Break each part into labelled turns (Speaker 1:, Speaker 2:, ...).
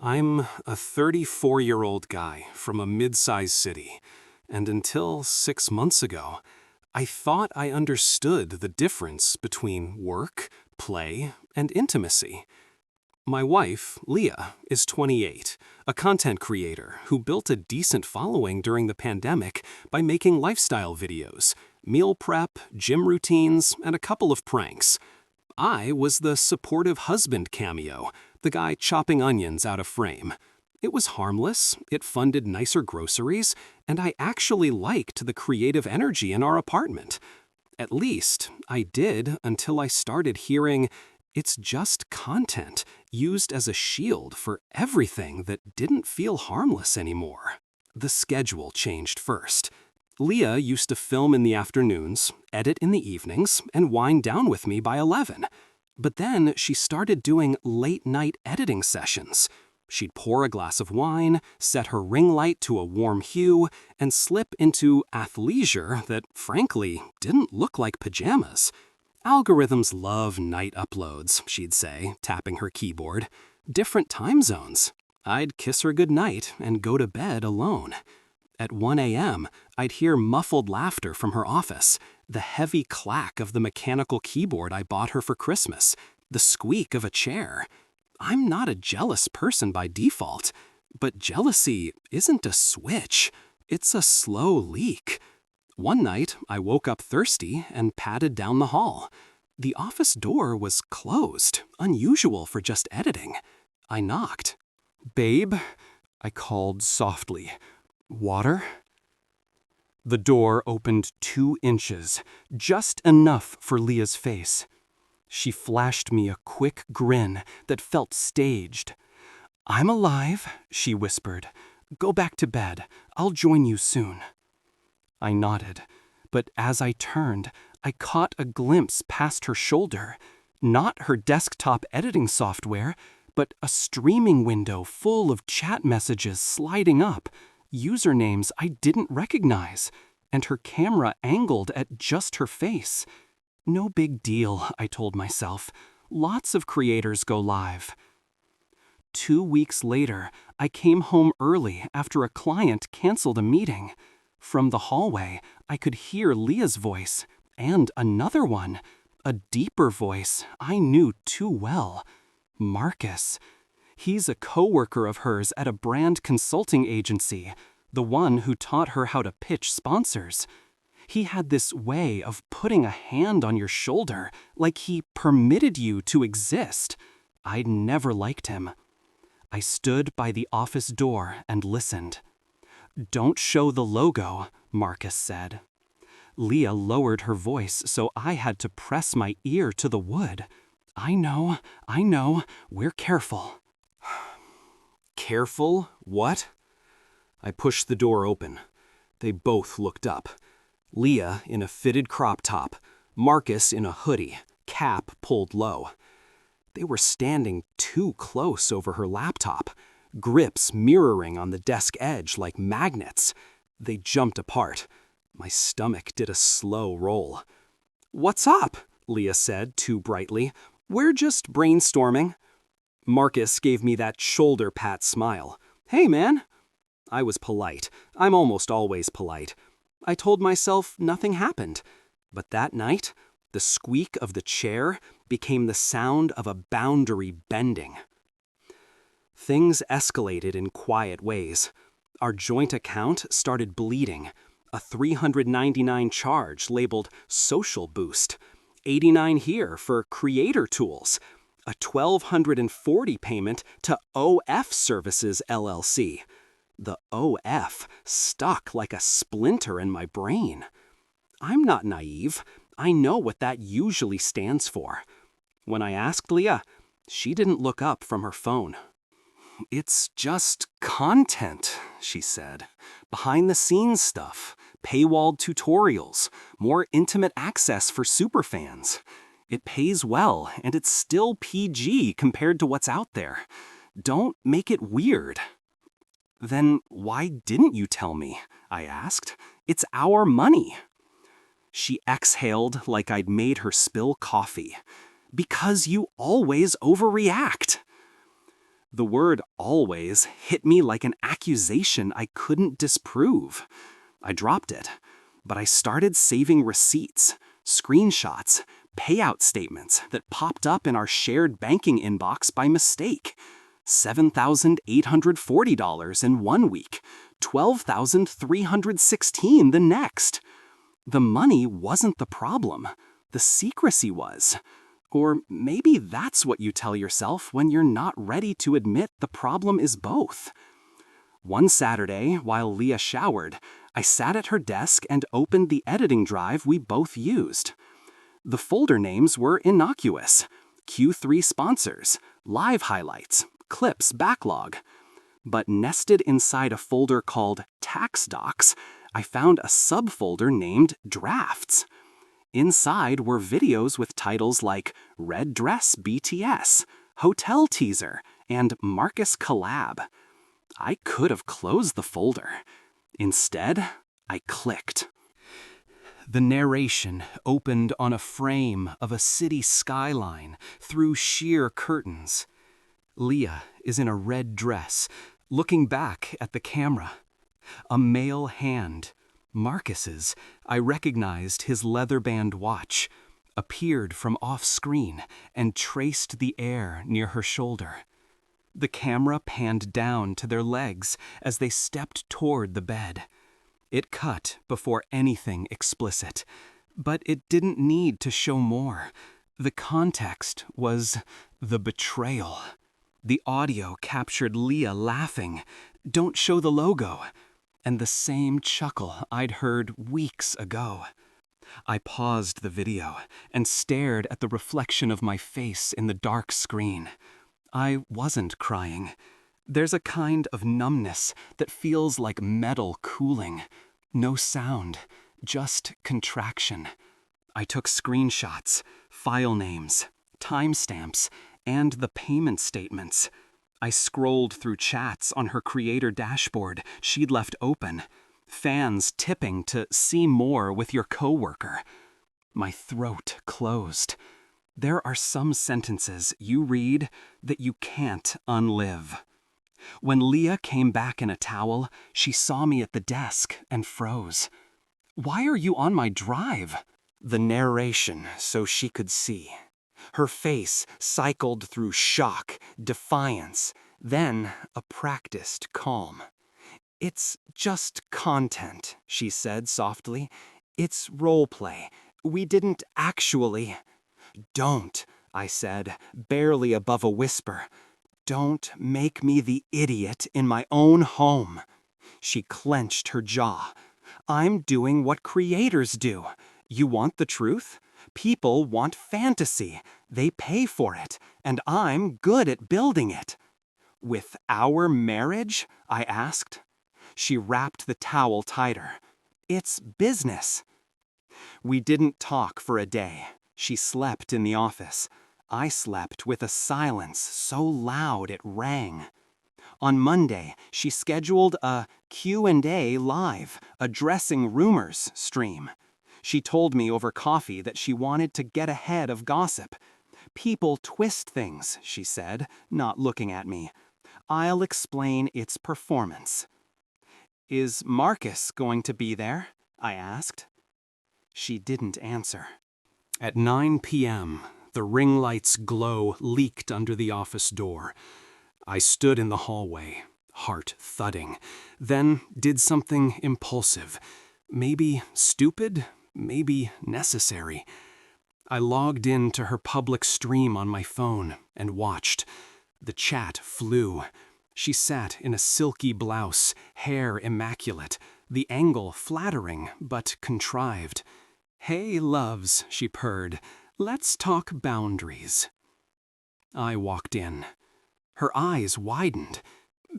Speaker 1: I'm a 34-year-old guy from a mid-sized city, and until 6 months ago, I thought I understood the difference between work, play, and intimacy. My wife, Leah, is 28, a content creator who built a decent following during the pandemic by making lifestyle videos, meal prep, gym routines, and a couple of pranks. I was the supportive husband cameo, the guy chopping onions out of frame. It was harmless, it funded nicer groceries, and I actually liked the creative energy in our apartment. At least, I did until I started hearing, it's just content used as a shield for everything that didn't feel harmless anymore. The schedule changed first. Leah used to film in the afternoons, edit in the evenings, and wind down with me by 11. But then she started doing late-night editing sessions. She'd pour a glass of wine, set her ring light to a warm hue, and slip into athleisure that, frankly, didn't look like pajamas. Algorithms love night uploads, she'd say, tapping her keyboard. Different time zones. I'd kiss her goodnight and go to bed alone. At 1 a.m., I'd hear muffled laughter from her office, the heavy clack of the mechanical keyboard I bought her for Christmas, the squeak of a chair. I'm not a jealous person by default, but jealousy isn't a switch. It's a slow leak. One night, I woke up thirsty and padded down the hall. The office door was closed, unusual for just editing. I knocked. "Babe," I called softly. "Water?" The door opened 2 inches, just enough for Leah's face. She flashed me a quick grin that felt staged. "I'm alive," she whispered. "Go back to bed. I'll join you soon." I nodded, but as I turned, I caught a glimpse past her shoulder. Not her desktop editing software, but a streaming window full of chat messages sliding up, usernames I didn't recognize, and her camera angled at just her face. No big deal, I told myself. Lots of creators go live. 2 weeks later, I came home early after a client canceled a meeting. From the hallway, I could hear Leah's voice, and another one, a deeper voice I knew too well. Marcus. He's a coworker of hers at a brand consulting agency, the one who taught her how to pitch sponsors. He had this way of putting a hand on your shoulder, like he permitted you to exist. I'd never liked him. I stood by the office door and listened. "Don't show the logo," Marcus said. Leah lowered her voice, so I had to press my ear to the wood. I know, we're careful." Careful? What? I pushed the door open. They both looked up. Leah in a fitted crop top, Marcus in a hoodie, cap pulled low. They were standing too close over her laptop, grips mirroring on the desk edge like magnets. They jumped apart. My stomach did a slow roll. "What's up?" Leah said too brightly. "We're just brainstorming." Marcus gave me that shoulder pat smile. "Hey, man." I was polite. I'm almost always polite. I told myself nothing happened. But that night, the squeak of the chair became the sound of a boundary bending. Things escalated in quiet ways. Our joint account started bleeding. A $399 charge labeled Social Boost. $89 here for Creator Tools. A $1,240 payment to OF Services LLC. The OF stuck like a splinter in my brain. I'm not naive. I know what that usually stands for. When I asked Leah, she didn't look up from her phone. "It's just content," she said. "Behind-the-scenes stuff, paywalled tutorials, more intimate access for superfans. It pays well, and it's still PG compared to what's out there. Don't make it weird." "Then why didn't you tell me?" I asked. "It's our money." She exhaled like I'd made her spill coffee. "Because you always overreact." The word always hit me like an accusation I couldn't disprove. I dropped it, but I started saving receipts, screenshots, payout statements that popped up in our shared banking inbox by mistake. $7,840 in one week, $12,316 the next. The money wasn't the problem. The secrecy was. Or maybe that's what you tell yourself when you're not ready to admit the problem is both. One Saturday, while Leah showered, I sat at her desk and opened the editing drive we both used. The folder names were innocuous: Q3 sponsors, live highlights, clips backlog. But nested inside a folder called tax docs, I found a subfolder named drafts. Inside were videos with titles like Red Dress BTS, Hotel Teaser, and Marcus Collab. I could have closed the folder. Instead, I clicked. The narration opened on a frame of a city skyline through sheer curtains. Leah is in a red dress, looking back at the camera. A male hand, Marcus's, I recognized his leather band watch, appeared from off-screen and traced the air near her shoulder. The camera panned down to their legs as they stepped toward the bed. It cut before anything explicit, but it didn't need to show more. The context was the betrayal. The audio captured Leah laughing, "Don't show the logo," and the same chuckle I'd heard weeks ago. I paused the video and stared at the reflection of my face in the dark screen. I wasn't crying. There's a kind of numbness that feels like metal cooling. No sound, just contraction. I took screenshots, file names, timestamps, and the payment statements. I scrolled through chats on her creator dashboard she'd left open. Fans tipping to see more with your coworker. My throat closed. There are some sentences you read that you can't unlive. When Leah came back in a towel, she saw me at the desk and froze. "Why are you on my drive?" The narration so she could see. Her face cycled through shock, defiance, then a practiced calm. "It's just content," she said softly. "It's role play. We didn't actually—" "Don't," I said, barely above a whisper. "Don't make me the idiot in my own home." She clenched her jaw. "I'm doing what creators do. You want the truth? People want fantasy. They pay for it, and I'm good at building it." "With our marriage?" I asked. She wrapped the towel tighter. "It's business." We didn't talk for a day. She slept in the office. I slept with a silence so loud it rang. On Monday, she scheduled a Q&A live, addressing rumors stream. She told me over coffee that she wanted to get ahead of gossip. "People twist things," she said, not looking at me. "I'll explain its performance." "Is Marcus going to be there?" I asked. She didn't answer. At 9 p.m., the ring light's glow leaked under the office door. I stood in the hallway, heart thudding, then did something impulsive. Maybe stupid, maybe necessary. I logged into her public stream on my phone and watched. The chat flew. She sat in a silky blouse, hair immaculate, the angle flattering but contrived. "Hey, loves," she purred. "Let's talk boundaries." I walked in. Her eyes widened.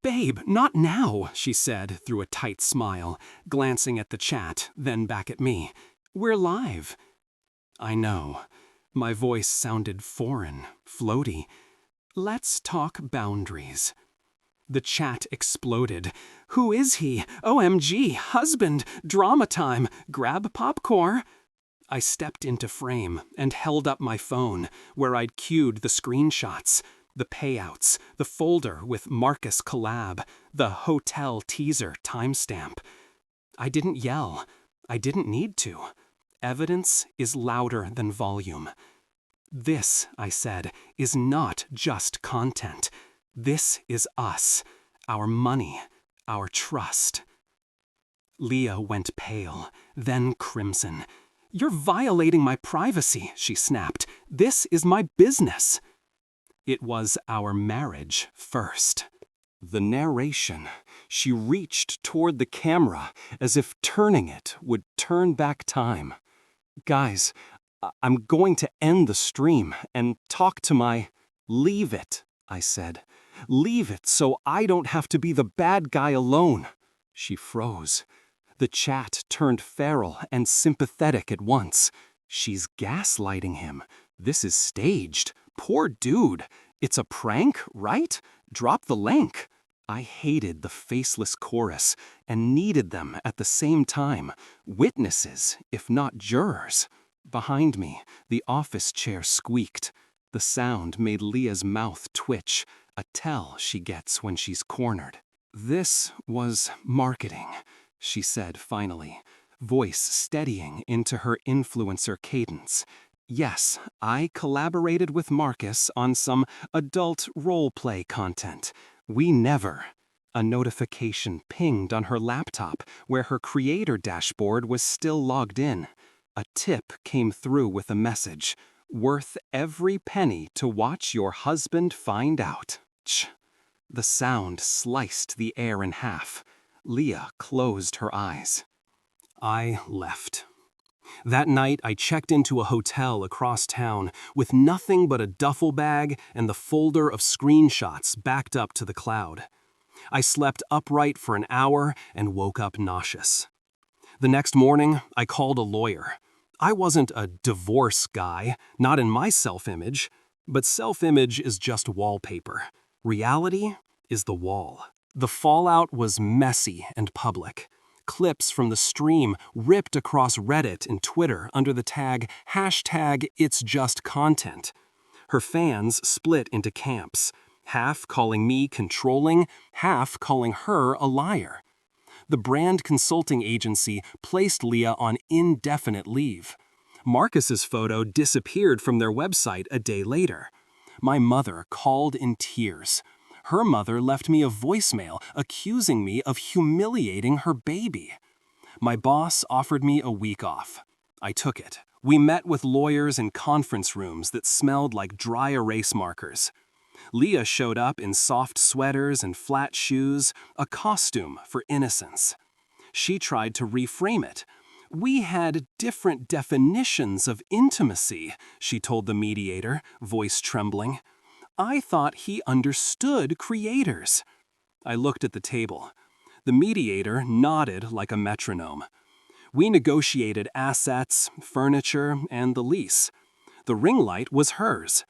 Speaker 1: "Babe, not now," she said through a tight smile, glancing at the chat, then back at me. "We're live." I know. My voice sounded foreign, floaty. "Let's talk boundaries." The chat exploded. "Who is he? OMG, husband, drama time, grab popcorn." I stepped into frame and held up my phone, where I'd cued the screenshots. The payouts, the folder with Marcus collab, the hotel teaser timestamp. I didn't yell. I didn't need to. Evidence is louder than volume. This, I said, is not just content. This is us, our money, our trust. Leah went pale, then crimson. "You're violating my privacy," she snapped. "This is my business." It was our marriage first. The narration. She reached toward the camera as if turning it would turn back time. "Guys, I'm going to end the stream and talk to my—" "Leave it," I said. "Leave it so I don't have to be the bad guy alone." She froze. The chat turned feral and sympathetic at once. She's gaslighting him. This is staged. Poor dude. It's a prank, right? Drop the link. I hated the faceless chorus and needed them at the same time. Witnesses, if not jurors. Behind me, the office chair squeaked. The sound made Leah's mouth twitch, a tell she gets when she's cornered. "This was marketing," she said finally, voice steadying into her influencer cadence. "Yes, I collaborated with Marcus on some adult role-play content. We never—" A notification pinged on her laptop where her creator dashboard was still logged in. A tip came through with a message. "Worth every penny to watch your husband find out." Ch. The sound sliced the air in half. Leah closed her eyes. I left. That night, I checked into a hotel across town with nothing but a duffel bag and the folder of screenshots backed up to the cloud. I slept upright for an hour and woke up nauseous. The next morning, I called a lawyer. I wasn't a divorce guy, not in my self-image, but self-image is just wallpaper. Reality is the wall. The fallout was messy and public. Clips from the stream ripped across Reddit and Twitter under the tag #It'sJustContent. Her fans split into camps, half calling me controlling, half calling her a liar. The brand consulting agency placed Leah on indefinite leave. Marcus's photo disappeared from their website a day later. My mother called in tears. Her mother left me a voicemail accusing me of humiliating her baby. My boss offered me a week off. I took it. We met with lawyers in conference rooms that smelled like dry erase markers. Leah showed up in soft sweaters and flat shoes, a costume for innocence. She tried to reframe it. "We had different definitions of intimacy," she told the mediator, voice trembling. "I thought he understood creators." I looked at the table. The mediator nodded like a metronome. We negotiated assets, furniture, and the lease. The ring light was hers.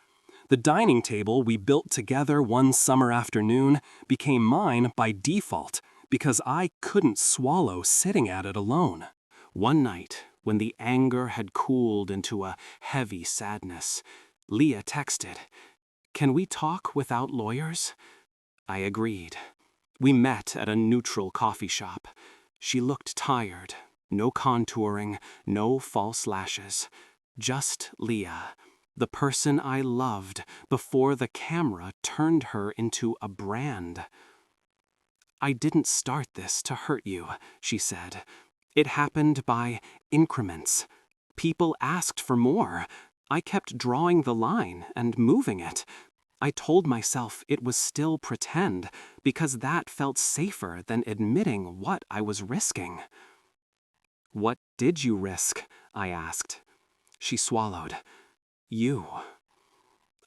Speaker 1: The dining table we built together one summer afternoon became mine by default because I couldn't swallow sitting at it alone. One night, when the anger had cooled into a heavy sadness, Leah texted, "Can we talk without lawyers?" I agreed. We met at a neutral coffee shop. She looked tired. No contouring, no false lashes. Just Leah, the person I loved before the camera turned her into a brand. "I didn't start this to hurt you," she said. "It happened by increments. People asked for more. I kept drawing the line and moving it. I told myself it was still pretend because that felt safer than admitting what I was risking." "What did you risk?" I asked. She swallowed. "You."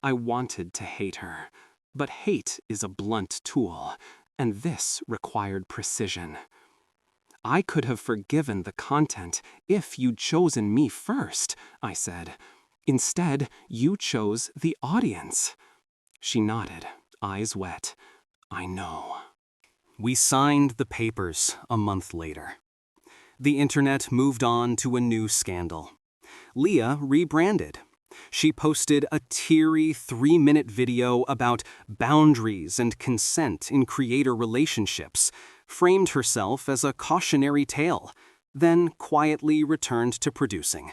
Speaker 1: I wanted to hate her, but hate is a blunt tool, and this required precision. "I could have forgiven the content if you'd chosen me first," I said. "Instead, you chose the audience." She nodded, eyes wet. "I know." We signed the papers a month later. The internet moved on to a new scandal. Leah rebranded. She posted a teary 3-minute video about boundaries and consent in creator relationships, framed herself as a cautionary tale, then quietly returned to producing.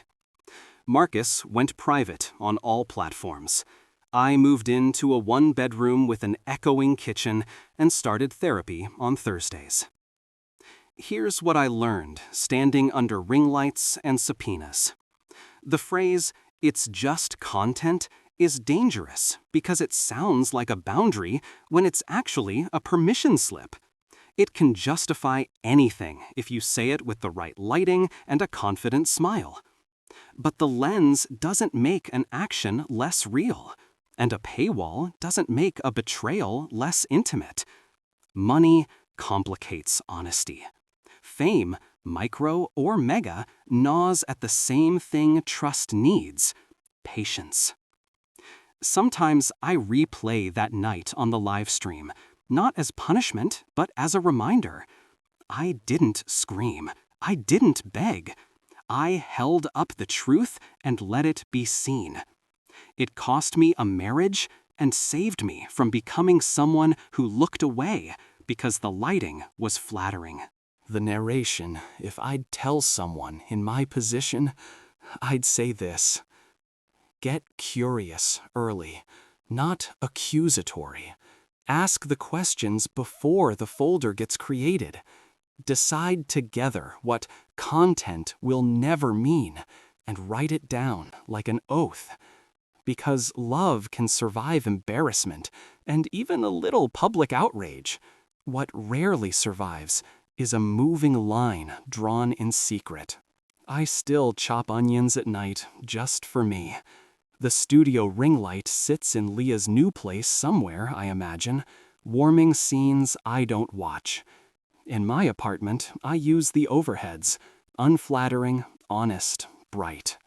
Speaker 1: Marcus went private on all platforms. I moved into a 1-bedroom with an echoing kitchen and started therapy on Thursdays. Here's what I learned standing under ring lights and subpoenas. The phrase, "it's just content," is dangerous because it sounds like a boundary when it's actually a permission slip. It can justify anything if you say it with the right lighting and a confident smile. But the lens doesn't make an action less real, and a paywall doesn't make a betrayal less intimate. Money complicates honesty. Fame, micro or mega, gnaws at the same thing trust needs: patience. Sometimes I replay that night on the live stream, not as punishment, but as a reminder. I didn't scream. I didn't beg. I held up the truth and let it be seen. It cost me a marriage and saved me from becoming someone who looked away because the lighting was flattering. The narration, if I'd tell someone in my position, I'd say this: get curious early, not accusatory. Ask the questions before the folder gets created. Decide together what content will never mean and write it down like an oath. Because love can survive embarrassment and even a little public outrage. What rarely survives is a moving line drawn in secret. I still chop onions at night just for me. The studio ring light sits in Leah's new place somewhere, I imagine, warming scenes I don't watch. In my apartment, I use the overheads, unflattering, honest, bright.